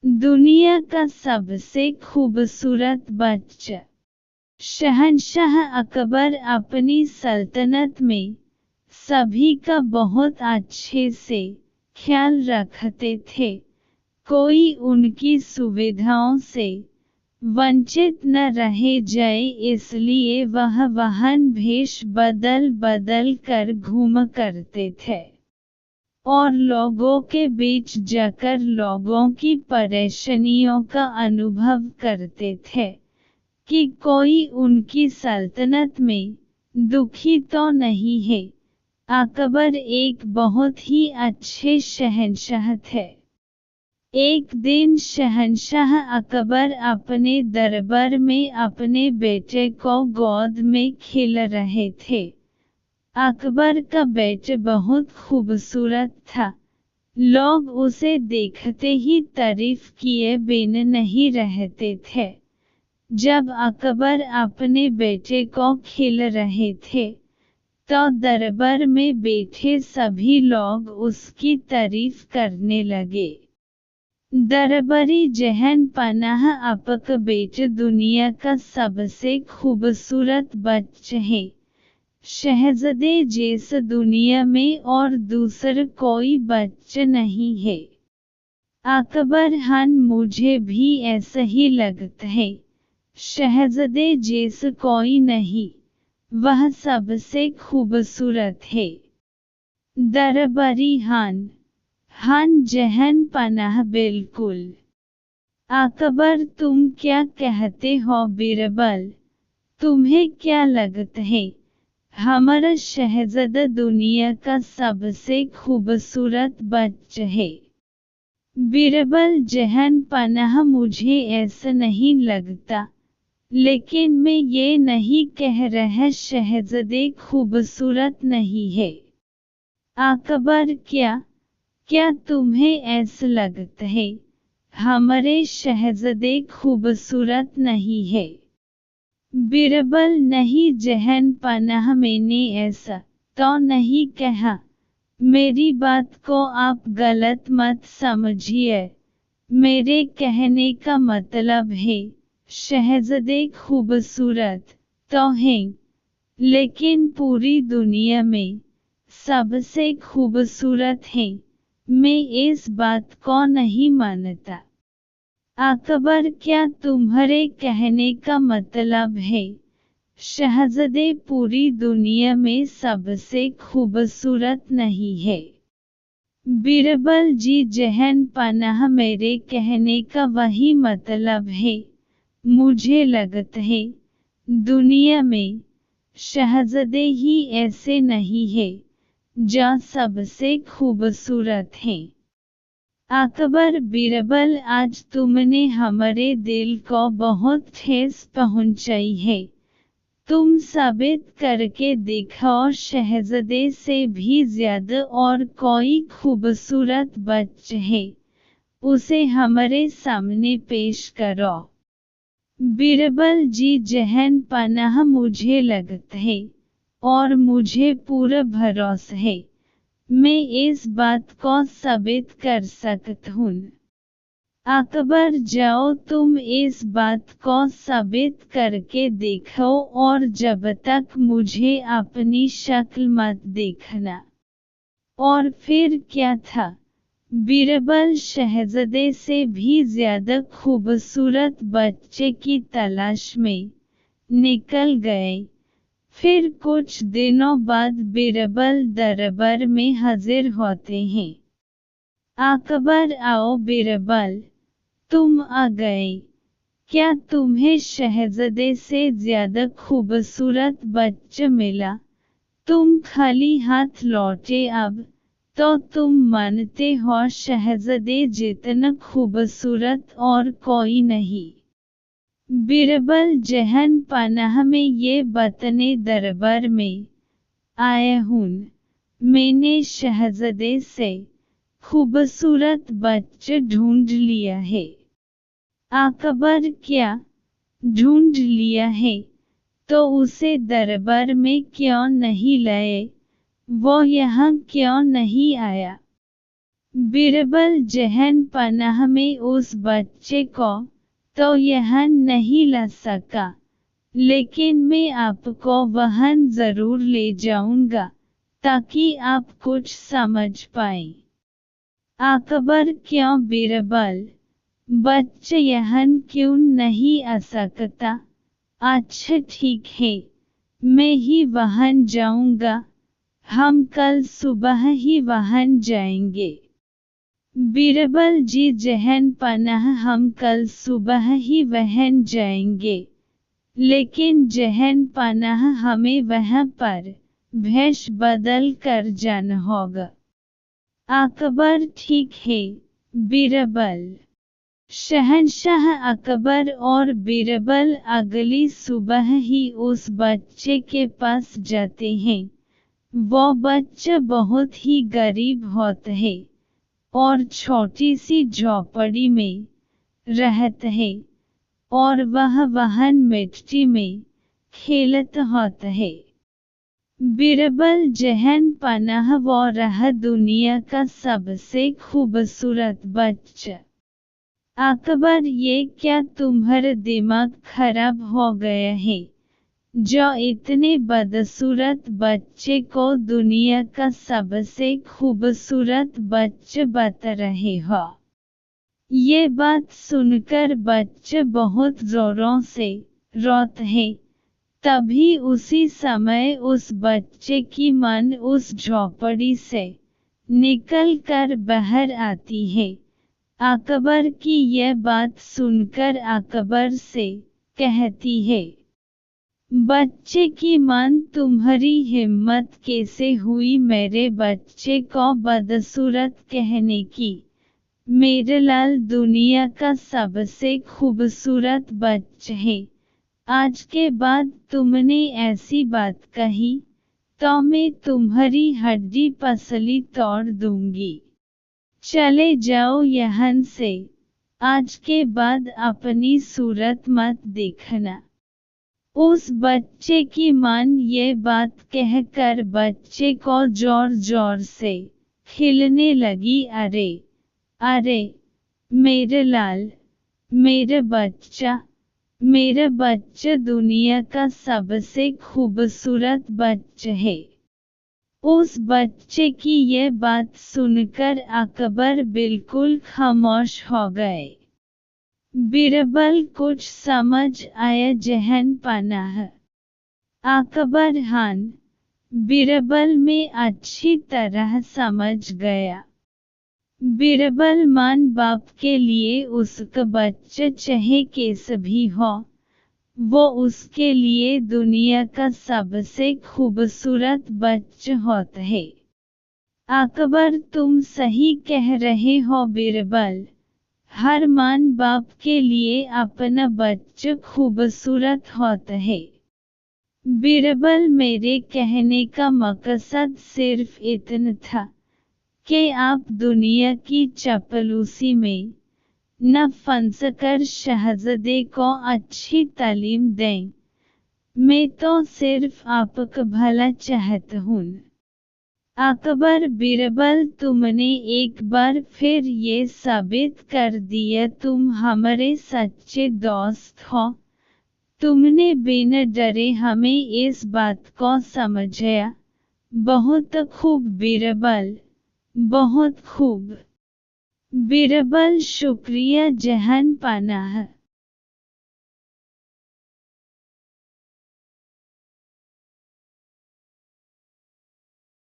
दुनिया का सबसे खूबसूरत बच्चा। शहंशाह अकबर अपनी सल्तनत में सभी का बहुत अच्छे से ख्याल रखते थे। कोई उनकी सुविधाओं से वंचित न रह जाए, इसलिए वह वाहन भेष बदल बदल कर घूम करते थे और लोगों के बीच जाकर लोगों की परेशानियों का अनुभव करते थे कि कोई उनकी सल्तनत में दुखी तो नहीं है। अकबर एक बहुत ही अच्छे शहंशाह थे। एक दिन शहंशाह अकबर अपने दरबार में अपने बेटे को गोद में खेल रहे थे। अकबर का बेटा बहुत खूबसूरत था। लोग उसे देखते ही तारीफ किए बिन नहीं रहते थे। जब अकबर अपने बेटे को खेल रहे थे तो दरबार में बैठे सभी लोग उसकी तारीफ करने लगे। दरबारी जहन पनाह आपका बेटा दुनिया का सबसे खूबसूरत बच्चा है। शहजादे जैसा दुनिया में और दूसरा कोई बच्चा नहीं है। अकबर खान, मुझे भी ऐसा ही लगता है। शहजादे जैसा कोई नहीं, वह सबसे खूबसूरत है। दरबारी खान, खान जहन पनाह, बिल्कुल। अकबर, तुम क्या कहते हो बीरबल? तुम्हें क्या लगता है हमारा शहजादा दुनिया का सबसे खूबसूरत बच्चा है? बीरबल जहन पनाह, मुझे ऐसा नहीं लगता, लेकिन मैं ये नहीं कह रहा शहजादे खूबसूरत नहीं है। अकबर, क्या तुम्हें ऐसा लगता है हमारे शहजादे खूबसूरत नहीं है? बीरबल, नहीं जहन पनाह, मैंने ऐसा तो नहीं कहा। मेरी बात को आप गलत मत समझिए। मेरे कहने का मतलब है शहजादे खूबसूरत तो हैं, लेकिन पूरी दुनिया में सबसे खूबसूरत हैं। मैं इस बात को नहीं मानता। अकबर, क्या तुम्हारे कहने का मतलब है शहजादे पूरी दुनिया में सबसे खूबसूरत नहीं है? बीरबल जी जहन पनाह, मेरे कहने का वही मतलब है। मुझे लगता है दुनिया में शहजादे ही ऐसे नहीं है जो सबसे खूबसूरत हैं। अकबर, बीरबल, आज तुमने हमारे दिल को बहुत ठेस पहुंचाई है। तुम साबित करके दिखाओ शहजादे से भी ज्यादा और कोई खूबसूरत बच्चा है, उसे हमारे सामने पेश करो। बीरबल जी जहन पनाह, मुझे लगता है और मुझे पूरा भरोसा है मैं इस बात को साबित कर सकता हूँ। अकबर, जाओ तुम इस बात को साबित करके देखो, और जब तक मुझे अपनी शक्ल मत देखना। और फिर क्या था? बीरबल शहजादे से भी ज्यादा खूबसूरत बच्चे की तलाश में निकल गए। फिर कुछ दिनों बाद बीरबल दरबार में हाजिर होते हैं। अकबर, आओ बीरबल, तुम आ गए। क्या तुम्हें शहजादे से ज्यादा खूबसूरत बच्चा मिला? तुम खाली हाथ लौटे, अब तो तुम मानते हो शहजादे जितना खूबसूरत और कोई नहीं। बीरबल जहन पनाह, में ये बताने दरबार में आया हूँ। मैंने शहजादे से खूबसूरत बच्चा ढूंढ लिया है। अकबर, क्या ढूंढ लिया है? तो उसे दरबार में क्यों नहीं लाए? वो यहाँ क्यों नहीं आया? बीरबल जहन पनाह में उस बच्चे को तो यहाँ नहीं ला सका, लेकिन मैं आपको वहाँ जरूर ले जाऊंगा ताकि आप कुछ समझ पाएं। अकबर क्यों बीरबल, बच्चे यहाँ क्यों नहीं आ सकता? अच्छा ठीक है, मैं ही वहाँ जाऊंगा, हम कल सुबह ही वहाँ जाएंगे। बीरबल जी जहन पनाह हम कल सुबह ही वहाँ जाएंगे, लेकिन जहन पनाह हमें वहाँ पर भेष बदल कर जाना होगा। अकबर ठीक है बीरबल। शहंशाह अकबर और बीरबल अगली सुबह ही उस बच्चे के पास जाते हैं। वो बच्चा बहुत ही गरीब होता है और छोटी सी झोपड़ी में रहता है और वह वहाँ मिट्टी में खेलता होता है। बीरबल जहन पनाह वो रहा दुनिया का सबसे खूबसूरत बच्चा। अकबर ये क्या तुम्हारा दिमाग खराब हो गया है, जो इतने बदसूरत बच्चे को दुनिया का सबसे खूबसूरत बच्चा बता रहे हो? ये बात सुनकर बच्चा बहुत जोरों से रोता है। तभी उसी समय उस बच्चे की मां उस झोपड़ी से निकल कर बाहर आती है। अकबर की यह बात सुनकर अकबर से कहती है, बच्चे की मां तुम्हारी हिम्मत कैसे हुई मेरे बच्चे को बदसूरत कहने की? मेरा लाल दुनिया का सबसे खूबसूरत बच्चा है। आज के बाद तुमने ऐसी बात कही तो मैं तुम्हारी हड्डी पसली तोड़ दूंगी। चले जाओ यहाँ से, आज के बाद अपनी सूरत मत देखना। उस बच्चे की मां ये बात कहकर बच्चे को जोर जोर से खिलने लगी। अरे अरे मेरे लाल, मेरा बच्चा दुनिया का सबसे खूबसूरत बच्चा है। उस बच्चे की ये बात सुनकर अकबर बिल्कुल खामोश हो गए। बीरबल कुछ समझ आया जहन पनाह। अकबर हान बीरबल में अच्छी तरह समझ गया। बीरबल मां बाप के लिए उसका बच्चा चाहे कैसा भी हो, वो उसके लिए दुनिया का सबसे खूबसूरत बच्चा होता है। अकबर तुम सही कह रहे हो बीरबल, हर मां बाप के लिए अपना बच्चा खूबसूरत होता है। बीरबल मेरे कहने का मकसद सिर्फ इतना था कि आप दुनिया की चपलूसी में न फंसकर शहजादे को अच्छी तालीम दें। मैं तो सिर्फ आपका भला चाहता हूँ। अकबर बीरबल तुमने एक बार फिर ये साबित कर दिया तुम हमारे सच्चे दोस्त हो। तुमने बिना डरे हमें इस बात को समझाया। बहुत खूब बीरबल, बहुत खूब। बीरबल शुक्रिया जहान पनाह।